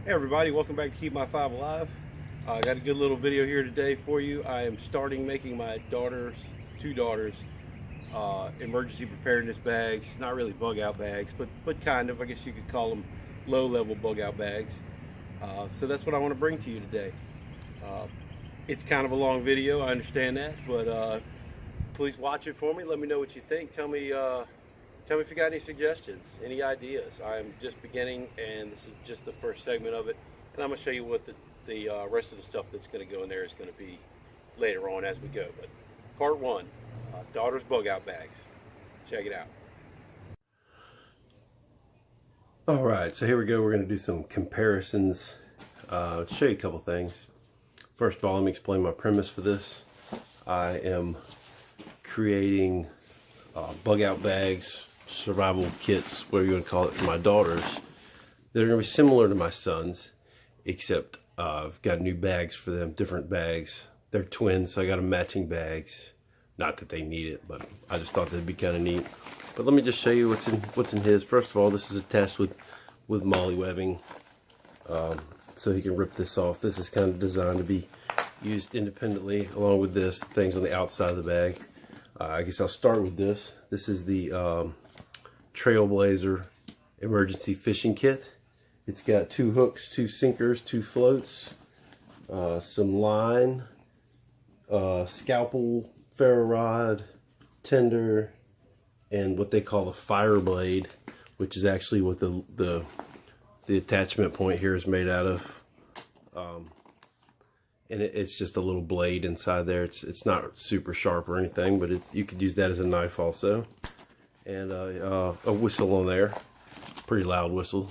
Hey everybody, welcome back to Keep My Five Alive. I got a good little video here today for you. I am starting making my two daughters, emergency preparedness bags. Not really bug out bags, but kind of, I guess you could call them low-level bug out bags. So that's what I want to bring to you today. It's kind of a long video, I understand that, but please watch it for me. Let me know what you think. Tell me if you got any suggestions, any ideas. I'm just beginning, and this is just the first segment of it. And I'm going to show you what the rest of the stuff that's going to go in there is going to be later on as we go. But part one, daughter's bug out bags. Check it out. All right, so here we go. We're going to do some comparisons. Show you a couple things. First of all, let me explain my premise for this. I am creating bug out bags, survival kits, whatever you want to call it, for my daughters. They're going to be similar to my sons, except I've got new bags for them, different bags. They're twins, so I got them matching bags. Not that they need it, but I just thought that'd be kind of neat. But let me just show you what's in his. First of all, this is attached with MOLLE webbing, so he can rip this off. This is kind of designed to be used independently, along with this, things on the outside of the bag. I guess I'll start with this. This is the Trailblazer emergency fishing kit. It's got 2 hooks, 2 sinkers, 2 floats, some line, scalpel, ferro rod, tender, and what they call a fire blade, which is actually what the attachment point here is made out of. And it's just a little blade inside there. It's not super sharp or anything, but you could use that as a knife also. And a whistle on there, pretty loud whistle.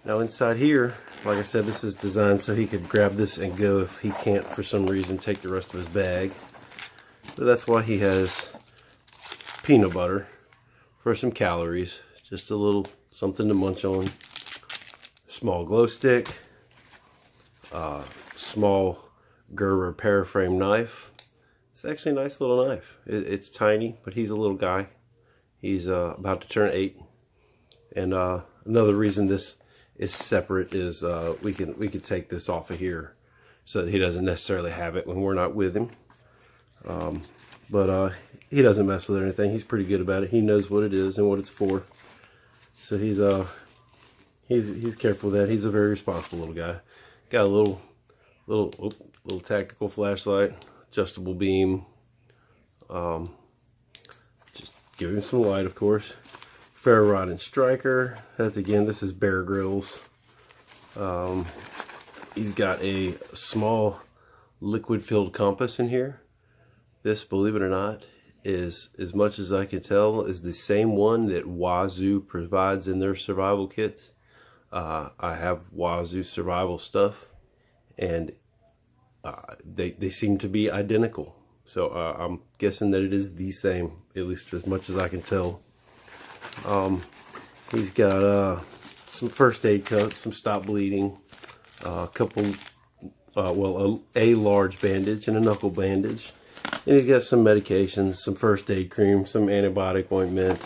Now inside here, like I said, this is designed so he could grab this and go if he can't for some reason take the rest of his bag. So that's why he has peanut butter for some calories, just a little something to munch on. Small glow stick, small Gerber paraframe knife. It's actually a nice little knife. It's tiny, but he's a little guy. He's about to turn 8. And another reason this is separate is we can take this off of here so that he doesn't necessarily have it when we're not with him. But he doesn't mess with it or anything. He's pretty good about it. He knows what it is and what it's for. So he's careful with that. He's a very responsible little guy. Got a little tactical flashlight, adjustable beam. Just give him some light, of course. Ferro rod and striker. That's, again, this is Bear Grylls. He's got a small liquid filled compass in here. This, believe it or not, is, as much as I can tell, is the same one that Wazoo provides in their survival kits. I have Wazoo survival stuff, and they seem to be identical. So I'm guessing that it is the same, at least as much as I can tell. He's got some first aid cups, some stop bleeding, a couple, a large bandage and a knuckle bandage. And he's got some medications, some first aid cream, some antibiotic ointment,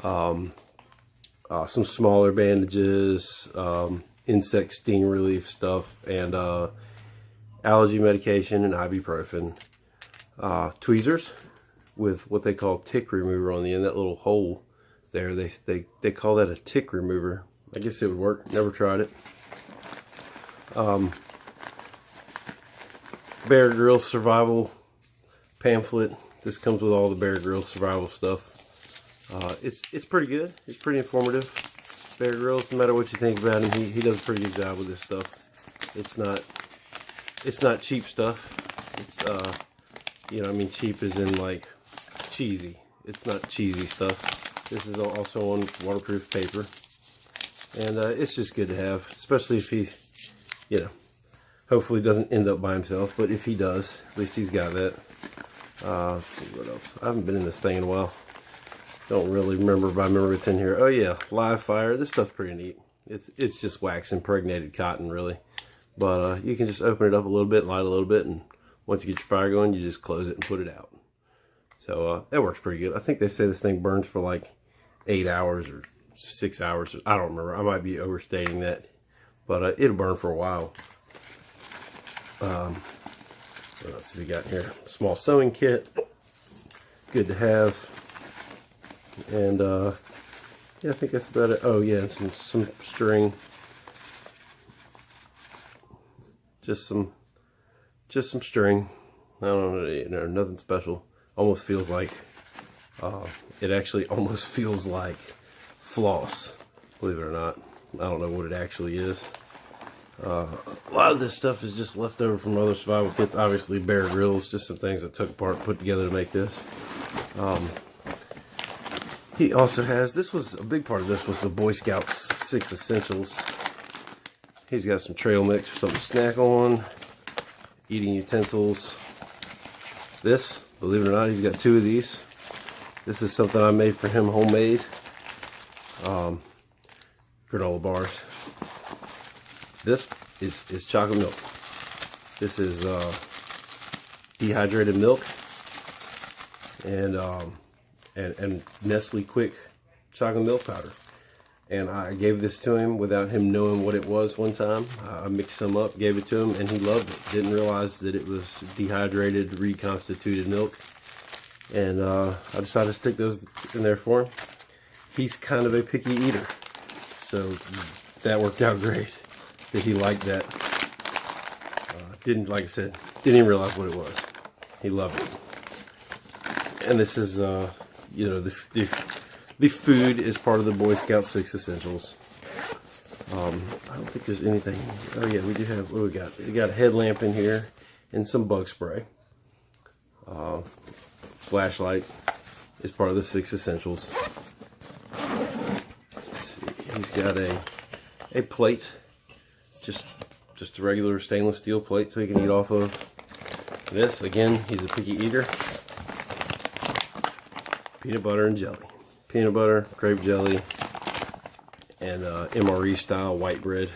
some smaller bandages, insect sting relief stuff, and allergy medication and ibuprofen. Tweezers with what they call tick remover on the end, that little hole there. They call that a tick remover. I guess it would work. Never tried it. Bear Grylls survival pamphlet. This comes with all the Bear Grylls survival stuff. It's pretty good. It's pretty informative. Bear Grylls, no matter what you think about him, he does a pretty good job with this stuff. It's not cheap stuff. It's you know, I mean, cheap is in like cheesy. It's not cheesy stuff. This is also on waterproof paper, and it's just good to have, especially if he, you know, hopefully doesn't end up by himself. But if he does, at least he's got that. Let's see what else. I haven't been in this thing in a while. Don't really remember, but I remember it's in here. Oh yeah, live fire. This stuff's pretty neat. It's just wax impregnated cotton, really. But you can just open it up a little bit, light a little bit, and once you get your fire going, you just close it and put it out. So that works pretty good. I think they say this thing burns for like 8 hours or 6 hours. I don't remember. I might be overstating that. but it'll burn for a while. What else has he got here? Small sewing kit, good to have. And yeah, I think that's about it. Oh yeah, and some string, just some string. I don't know, nothing special. Almost feels like it actually almost feels like floss, believe it or not. I don't know what it actually is. A lot of this stuff is just left over from other survival kits. Obviously Bear Grylls, just some things I took apart and put together to make this. He also has, this was a big part of this, was the Boy Scouts 6 Essentials. He's got some trail mix for something to snack on, eating utensils. This, believe it or not, he's got 2 of these. This is something I made for him, homemade. Granola bars. This is chocolate milk. This is dehydrated milk and Nestle Quick chocolate milk powder. And I gave this to him without him knowing what it was one time. I mixed some up, gave it to him, and he loved it. Didn't realize that it was dehydrated, reconstituted milk. And I decided to stick those in there for him. He's kind of a picky eater, so that worked out great. That he liked that. Didn't, like I said, didn't even realize what it was. He loved it. And this is, you know, the food is part of the Boy Scout 6 Essentials. I don't think there's anything. Oh yeah, we do have, what do we got? We got a headlamp in here and some bug spray. Flashlight is part of the 6 Essentials. Let's see. He's got a plate, just a regular stainless steel plate, so he can eat off of. This, again, he's a picky eater. Peanut butter and jelly. Peanut butter, grape jelly, and MRE style white bread.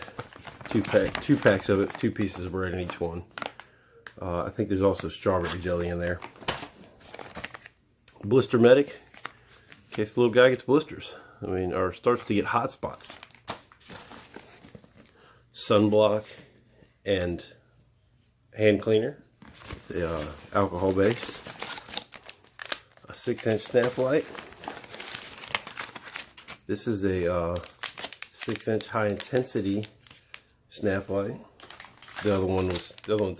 2 packs of it, 2 pieces of bread in each one. I think there's also strawberry jelly in there. Blister medic, in case the little guy gets blisters. I mean, or starts to get hot spots. Sunblock and hand cleaner, the alcohol base. A 6-inch snap light. This is a 6-inch high intensity snap light. The other one's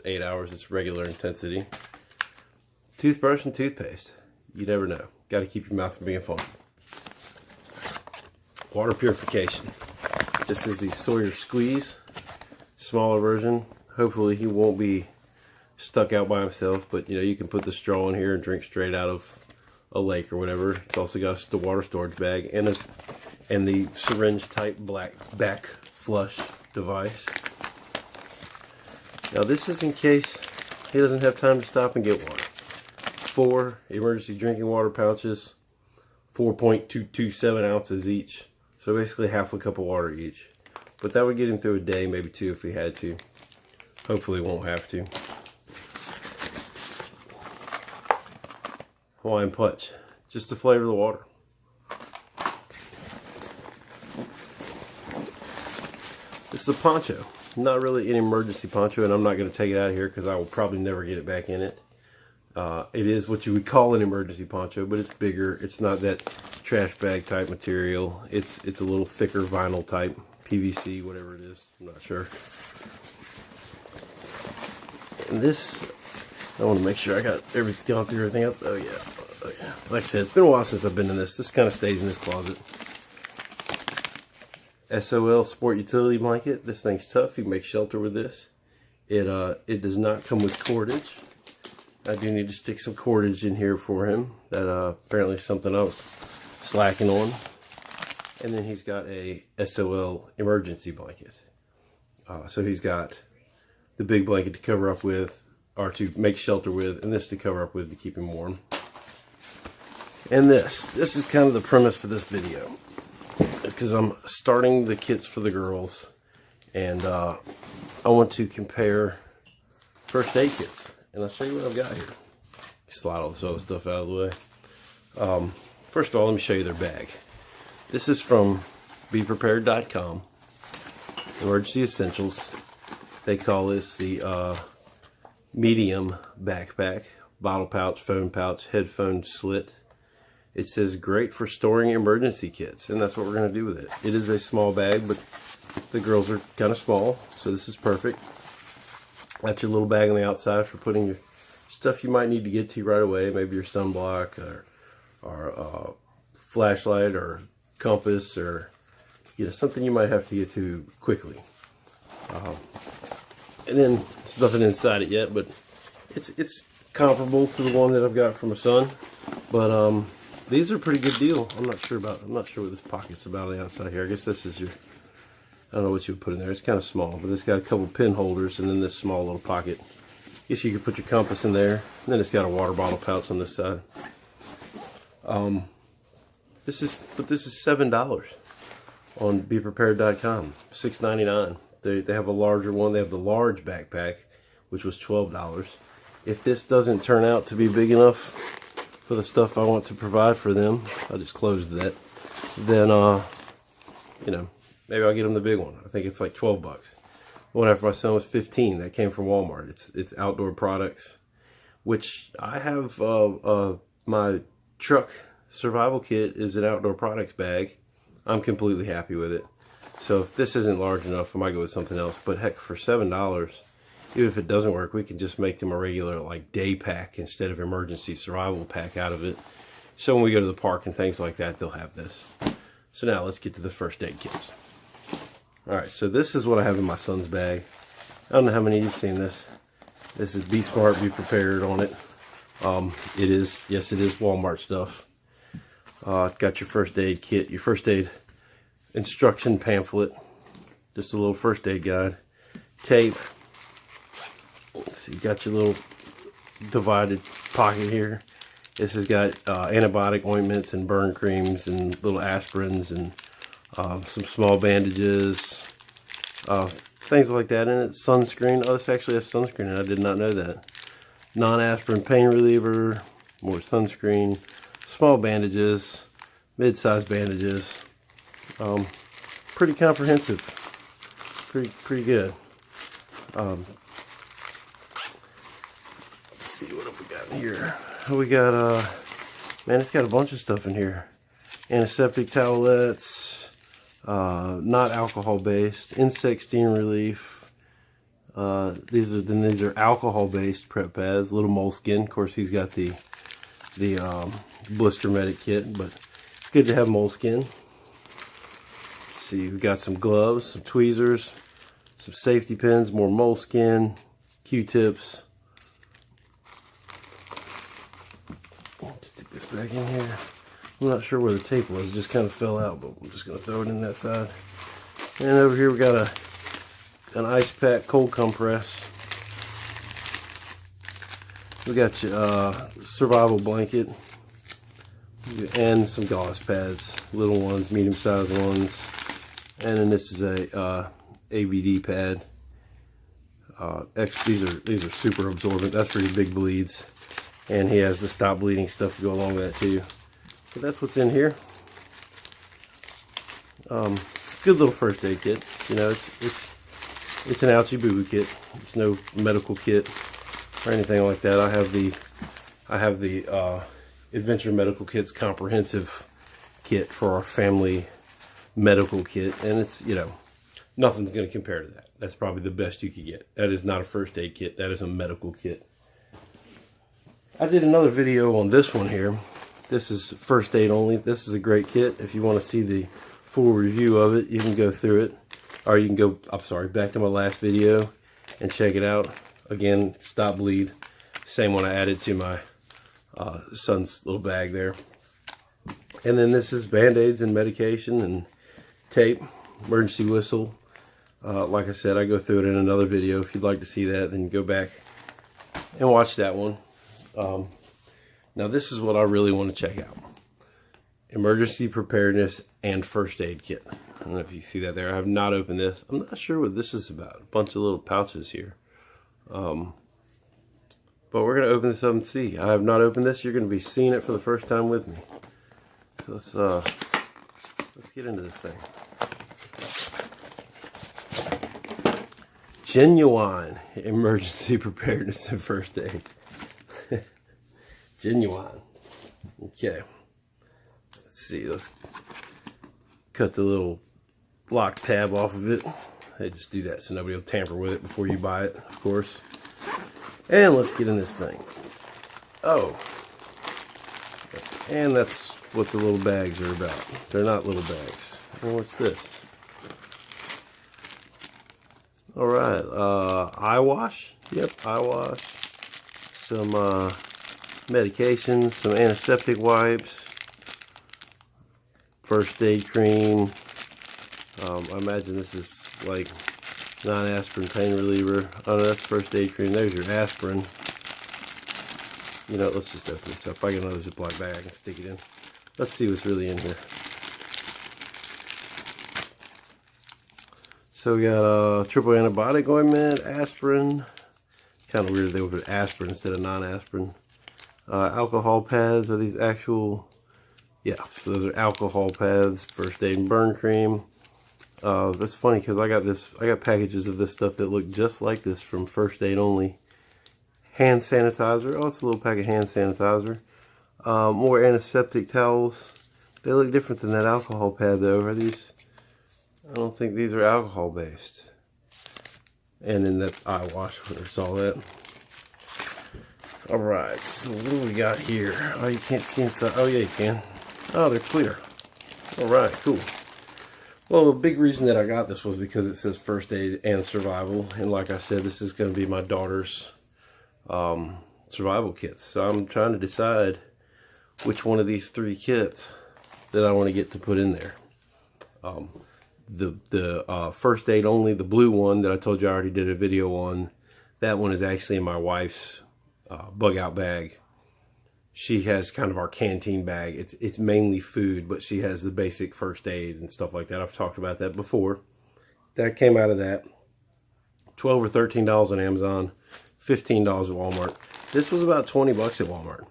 8 hours. It's regular intensity. Toothbrush and toothpaste. You never know. Got to keep your mouth from being foamy. Water purification. This is the Sawyer Squeeze, smaller version. Hopefully he won't be stuck out by himself, but you know, you can put the straw in here and drink straight out of a lake or whatever. It's also got the water storage bag and the syringe type black back flush device. Now this is in case he doesn't have time to stop and get water. 4 emergency drinking water pouches, 4.227 ounces each. So basically half a cup of water each. But that would get him through a day, maybe 2 if he had to. Hopefully won't have to. Hawaiian Punch, just to flavor the water. This is a poncho. Not really an emergency poncho, and I'm not going to take it out of here because I will probably never get it back in it. It is what you would call an emergency poncho, but it's bigger. It's not that trash bag type material. It's a little thicker vinyl type, PVC, whatever it is. I'm not sure. And this, I want to make sure I got everything, gone through everything else. Oh yeah. Like I said, it's been a while since I've been in this. This kind of stays in this closet. SOL Sport Utility Blanket. This thing's tough. You can make shelter with this. It does not come with cordage. I do need to stick some cordage in here for him. That apparently is something I was slacking on. And then he's got a SOL emergency blanket. So he's got the big blanket to cover up with, or to make shelter with, and this to cover up with to keep him warm. And this is kind of the premise for this video. It's because I'm starting the kits for the girls, and I want to compare first aid kits. And I'll show you what I've got here. Slide all this other stuff out of the way. First of all, let me show you their bag. This is from bprepared.com. Emergency Essentials. They call this the medium backpack. Bottle pouch, phone pouch, headphone slit. It says great for storing emergency kits, and that's what we're going to do with it. It is a small bag, but the girls are kind of small, so this is perfect. That's your little bag on the outside for putting your stuff you might need to get to right away. Maybe your sunblock or flashlight or compass, or something you might have to get to quickly. And then there's nothing inside it yet, but it's comparable to the one that I've got for my son. But these are a pretty good deal. I'm not sure what this pocket's about on the outside here. I guess this is your, I don't know what you would put in there. It's kind of small, but it's got a couple pin holders and then this small little pocket. I guess you could put your compass in there. And then it's got a water bottle pouch on this side. This is $7 on beprepared.com. $6.99. They have a larger one. They have the large backpack, which was $12. If this doesn't turn out to be big enough for the stuff I want to provide for them, I just closed that, then maybe I'll get them the big one. I think it's like 12 bucks. The one after my son was 15. That came from Walmart. It's outdoor products, which I have. My truck survival kit is an outdoor products bag. I'm completely happy with it. So if this isn't large enough, I might go with something else. But heck, for $7, even if it doesn't work, we can just make them a regular like day pack instead of emergency survival pack out of it. So when we go to the park and things like that, they'll have this. So now let's get to the first aid kits. Alright, so this is what I have in my son's bag. I don't know how many of you've seen this. This is Be Smart, Be Prepared on it. Yes, it is Walmart stuff. Got your first aid kit, your first aid instruction pamphlet, just a little first aid guide, tape. Let's see, got your little divided pocket here. This has got antibiotic ointments and burn creams and little aspirins and some small bandages, things like that in it. Sunscreen. Oh, this actually has sunscreen, and I did not know that. Non-aspirin pain reliever, more sunscreen, small bandages, mid-sized bandages. Pretty comprehensive. Pretty good. Let's see what have we got in here. We got man, it's got a bunch of stuff in here. Antiseptic towelettes, not alcohol based, insect sting relief. These are alcohol based prep pads. Little moleskin. Of course, he's got the blister medic kit, but it's good to have moleskin. Let's see, we got some gloves, some tweezers, some safety pins, more moleskin, Q-tips. Let's stick this back in here. I'm not sure where the tape was, it just kind of fell out, but I'm just going to throw it in that side. And over here we got an ice pack cold compress. We got your survival blanket and some gauze pads, little ones, medium-sized ones, and then this is a ABD pad. These are super absorbent. That's for your big bleeds, and he has the stop bleeding stuff to go along with that too. So that's what's in here. Good little first aid kit. You know, it's an ouchie boo-boo kit. It's no medical kit or anything like that. I have the Adventure Medical Kit's comprehensive kit for our family medical kit, and it's, nothing's going to compare to that. That's probably the best you could get. That is not a first aid kit. That is a medical kit. I did another video on this one here. This is first aid only. This is a great kit. If you want to see the full review of it, you can go through it, or you can go, back to my last video and check it out. Again, stop bleed. Same one I added to my son's little bag there. And then this is band-aids and medication and tape, emergency whistle. Like I said, I go through it in another video. If you'd like to see that, then go back and watch that one. Now this is what I really want to check out. Emergency preparedness and first aid kit. I don't know if you see that there. I have not opened this. I'm not sure what this is about. A bunch of little pouches here. But we're going to open this up and see. I have not opened this. You're going to be seeing it for the first time with me. So let's get into this thing. genuine emergency preparedness and first aid. Genuine. Okay. Let's see. Let's cut the little lock tab off of it. They just do that so nobody will tamper with it before you buy it, of course. And let's get in this thing. Oh. And that's what the little bags are about. They're not little bags. Well, what's this? Alright, eye wash. Yep, eye wash. Some medications, some antiseptic wipes, first aid cream. I imagine this is like non-aspirin pain reliever. Oh no, that's first aid cream. There's your aspirin. You know, let's just open this up. If I get another Ziploc bag, I can stick it in. Let's see what's really in here. So we got triple antibiotic ointment, aspirin. Kind of weird they would put aspirin instead of non-aspirin. Alcohol pads. Are these actual? Yeah, so those are alcohol pads. First aid and burn cream. That's funny because I got packages of this stuff that look just like this from First Aid Only. Hand sanitizer. Oh, it's a little pack of hand sanitizer. More antiseptic towels. They look different than that alcohol pad though. Are these? I don't think these are alcohol based. And then that eye wash, I saw that. Alright, so what do we got here? Oh, you can't see inside. Oh yeah, you can. Oh, they're clear. Alright, cool. Well, the big reason that I got this was because it says first aid and survival. And like I said, this is going to be my daughter's survival kits. So I'm trying to decide which one of these three kits that I want to get to put in there. The First Aid Only, the blue one that I told you I already did a video on, that one is actually in my wife's bug out bag. She has kind of our canteen bag. It's mainly food, but she has the basic first aid and stuff like that. I've talked about that before. That came out of that. $12 or $13 on Amazon, $15 at Walmart. This was about 20 bucks at Walmart.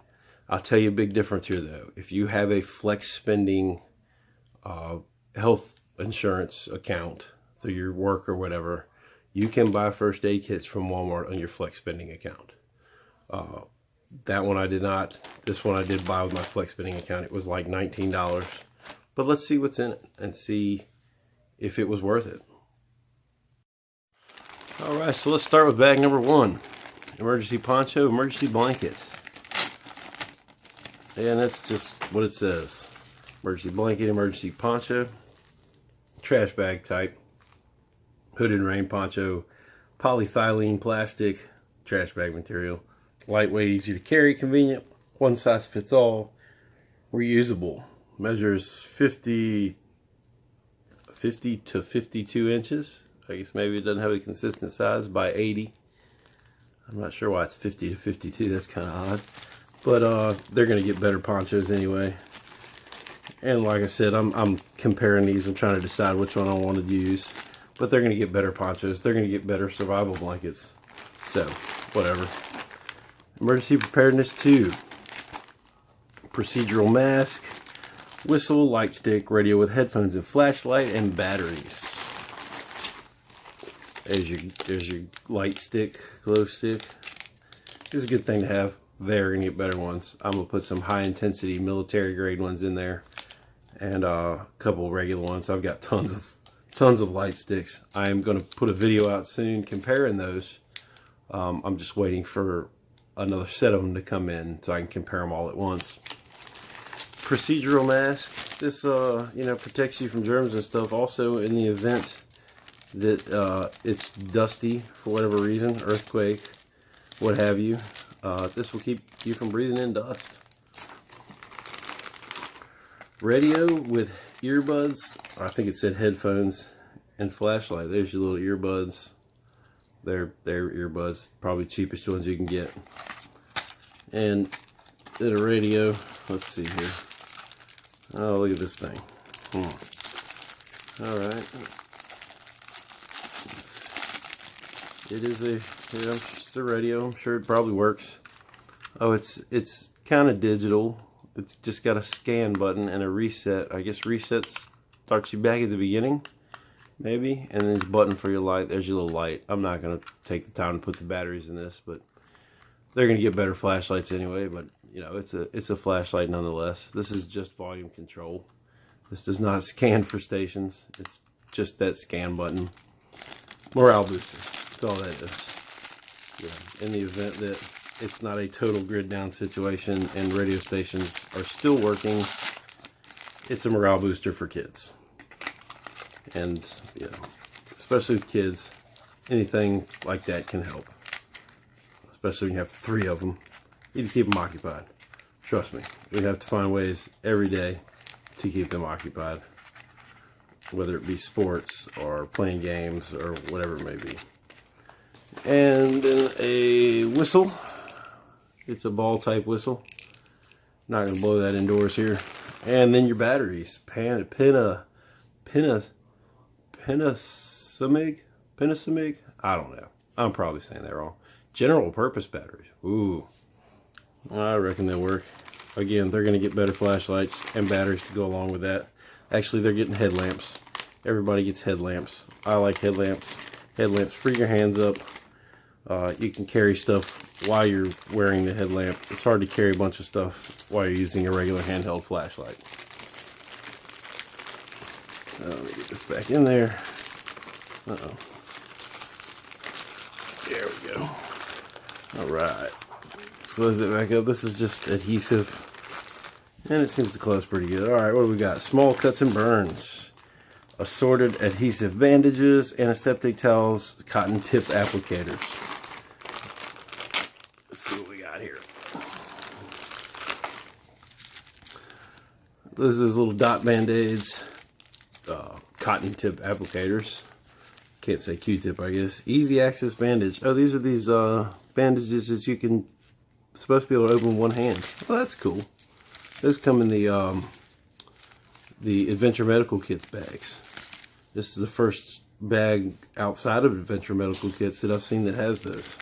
I'll tell you a big difference here though. If you have a flex spending health insurance account through your work or whatever, you can buy first aid kits from Walmart on your flex spending account. That one I did not. This one I did buy with my flex spending account. It was like $19. But let's see what's in it and see if it was worth it. Alright, so let's start with bag number one. Emergency poncho, emergency blanket. And that's just what it says. Emergency blanket, emergency poncho. Trash bag type. Hooded rain poncho. Polyethylene plastic. Trash bag material. Lightweight, easy to carry, convenient, one size fits all, reusable. Measures 50 to 52 inches. I guess maybe it doesn't have a consistent size, by 80. I'm not sure why it's 50 to 52, that's kind of odd. But they're going to get better ponchos anyway. And like I said, I'm comparing these. I'm trying to decide which one I want to use. But they're going to get better ponchos. They're going to get better survival blankets. So, whatever. Emergency preparedness 2. Procedural mask, whistle, light stick, radio with headphones and flashlight, and batteries. There's your light stick, glow stick. This is a good thing to have. They're gonna get better ones. I'm gonna put some high intensity military grade ones in there, and a couple regular ones. I've got tons of light sticks. I am gonna put a video out soon comparing those. I'm just waiting for another set of them to come in so I can compare them all at once. Procedural mask. This protects you from germs and stuff. Also, in the event that it's dusty for whatever reason, earthquake, what have you, this will keep you from breathing in dust. Radio with earbuds. I think it said headphones and flashlight. There's your little earbuds. They're earbuds, probably cheapest ones you can get. And then a radio. Let's see here. Oh, look at this thing. All right. It's a radio. I'm sure it probably works. Oh, it's kind of digital. It's just got a scan button and a reset. I guess reset starts you back at the beginning. maybe, and then there's a button for your light. There's your little light. I'm not going to take the time to put the batteries in this, but they're going to get better flashlights anyway. But you know, it's a flashlight nonetheless. This is just volume control. This does not scan for stations. It's just that scan button. Morale booster. That's all that is. Yeah. In the event that it's not a total grid down situation and radio stations are still working, it's a morale booster for kids. And you know, especially with kids, anything like that can help. Especially when you have 3 of them. You need to keep them occupied. Trust me, we have to find ways every day to keep them occupied. Whether it be sports or playing games or whatever it may be. And then a whistle. It's a ball type whistle. Not going to blow that indoors here. And then your batteries. Panasonic? I don't know. I'm probably saying that wrong. General purpose batteries. Ooh. I reckon they'll work. Again, they're going to get better flashlights and batteries to go along with that. Actually, they're getting headlamps. Everybody gets headlamps. I like headlamps. Headlamps free your hands up. You can carry stuff while you're wearing the headlamp. It's hard to carry a bunch of stuff while you're using a regular handheld flashlight. Let me get this back in there. Uh-oh. There we go. Alright. Close it back up. This is just adhesive. And it seems to close pretty good. Alright, what do we got? Small cuts and burns. Assorted adhesive bandages, antiseptic towels, cotton tip applicators. Let's see what we got here. This is little dot band-aids, cotton tip applicators. Can't say Q-tip, I guess. Easy access bandage. Oh, these are these bandages that you can supposed to be able to open with one hand. Well, that's cool. Those come in the Adventure Medical Kits bags. This is the first bag outside of Adventure Medical Kits that I've seen that has those.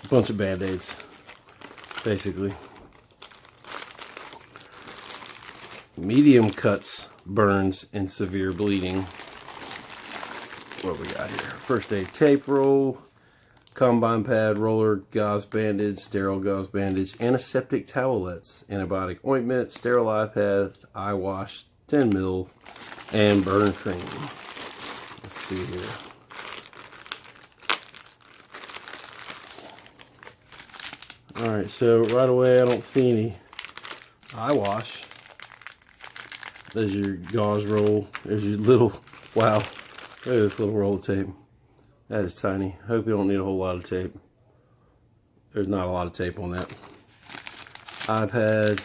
A bunch of band-aids, basically. Medium cuts, burns, and severe bleeding. What do we got here? First aid tape roll, combine pad, roller, gauze bandage, sterile gauze bandage, antiseptic towelettes, antibiotic ointment, sterile eye pad, eye wash, 10 mil, and burn cream. Let's see here. Alright, so right away I don't see any eye wash. There's your gauze roll. There's your little, wow, look at this little roll of tape. That is tiny. Hope you don't need a whole lot of tape. There's not a lot of tape on that. iPad,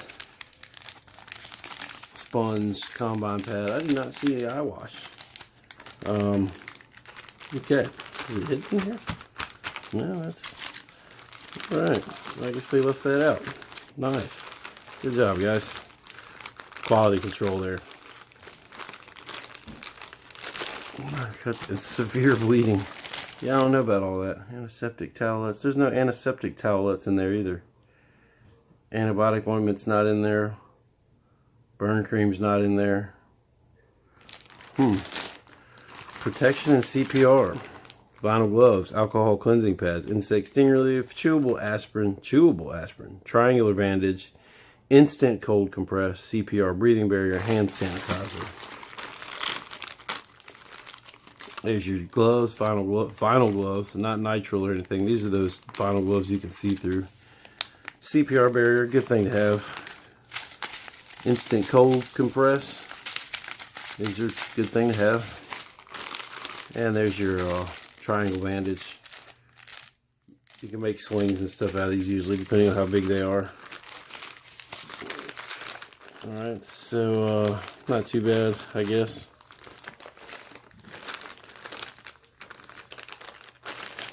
sponge, combine pad. I did not see any eye wash. Okay. Is it hidden here? No, that's alright. I guess they left that out. Nice. Good job, guys. Quality control there. Cuts and severe bleeding. Yeah, I don't know about all that. Antiseptic towelettes. There's no antiseptic towelettes in there either. Antibiotic ointment's not in there. Burn cream's not in there. Protection and CPR. Vinyl gloves, alcohol cleansing pads, insect sting relief, chewable aspirin, triangular bandage, instant cold compress, CPR breathing barrier, hand sanitizer. There's your gloves, vinyl gloves, not nitrile or anything. These are those vinyl gloves you can see through. CPR barrier, good thing to have. Instant cold compress. These are a good thing to have. And there's your triangle bandage. You can make slings and stuff out of these usually, depending on how big they are. Alright, so not too bad, I guess.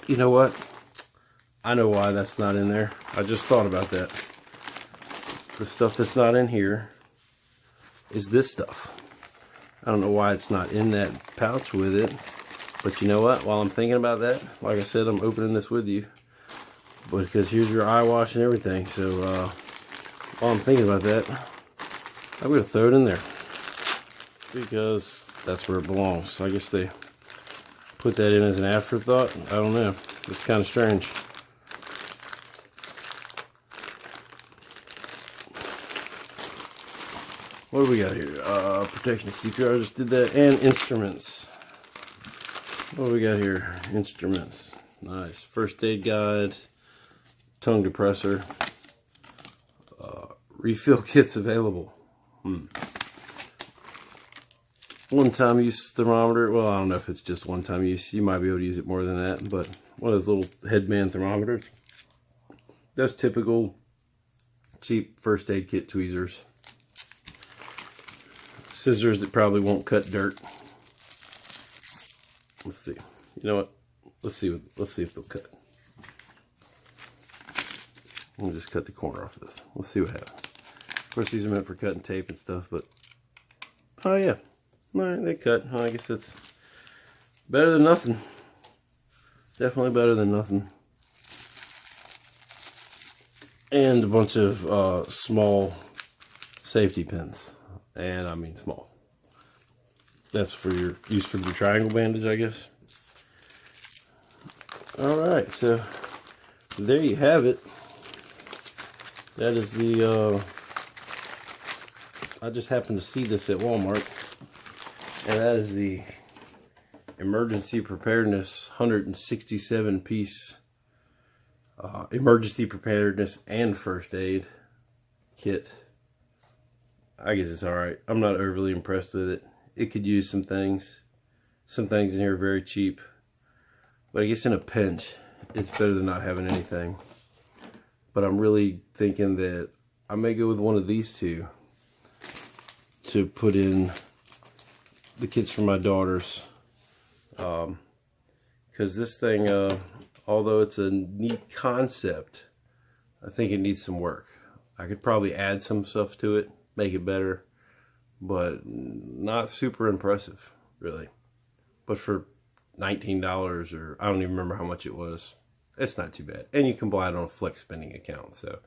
You know what? I know why that's not in there. I just thought about that. The stuff that's not in here is this stuff. I don't know why it's not in that pouch with it. But you know what? While I'm thinking about that, like I said, I'm opening this with you. Because here's your eye wash and everything. So while I'm thinking about that, I'm going to throw it in there. because that's where it belongs. So I guess they put that in as an afterthought. I don't know. It's kind of strange. What do we got here? Protection CPR, I just did that. And instruments. What do we got here? Instruments. Nice. First aid guide. Tongue depressor. Refill kits available. One-time use thermometer. Well, I don't know if it's just one-time use. You might be able to use it more than that. But one of those little headband thermometers. Those typical cheap first aid kit tweezers. Scissors that probably won't cut dirt. Let's see. You know what? Let's see if they'll cut. We'll just cut the corner off of this. Let's see what happens. Of course, these are meant for cutting tape and stuff, but oh yeah, all right, they cut. I guess it's better than nothing. Definitely better than nothing. And a bunch of small safety pins. And I mean small. That's for your use for the triangle bandage, I guess. Alright, so there you have it. That is the I just happened to see this at Walmart. And that is the Emergency Preparedness 167 piece emergency preparedness and first aid kit. I guess it's alright. I'm not overly impressed with it. It could use some things. Some things in here are very cheap. But I guess in a pinch, it's better than not having anything. But I'm really thinking that I may go with one of these two to put in the kits for my daughters. Because this thing, although it's a neat concept, I think it needs some work. I could probably add some stuff to it, make it better, but not super impressive, really. But for $19, or I don't even remember how much it was, it's not too bad. And you can buy it on a flex spending account, so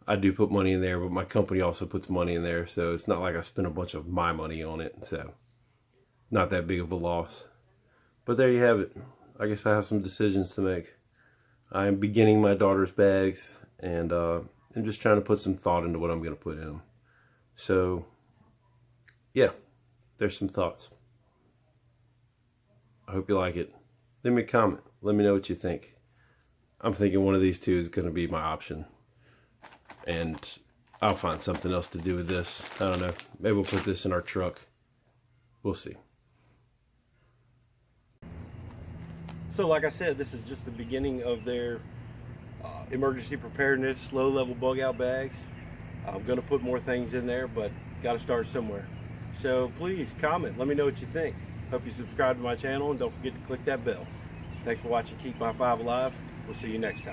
I do put money in there, but my company also puts money in there, so it's not like I spend a bunch of my money on it, so not that big of a loss. But there you have it. I guess I have some decisions to make. I am beginning my daughter's bags, and I'm just trying to put some thought into what I'm going to put in them. So, yeah, there's some thoughts. I hope you like it. Leave me a comment. Let me know what you think. I'm thinking one of these two is going to be my option. And I'll find something else to do with this. I don't know. Maybe we'll put this in our truck. We'll see. So like I said, this is just the beginning of their emergency preparedness, low-level bug-out bags. I'm going to put more things in there, but got to start somewhere. So please comment. Let me know what you think. Hope you subscribe to my channel, and don't forget to click that bell. Thanks for watching Keep My 5 Alive. We'll see you next time.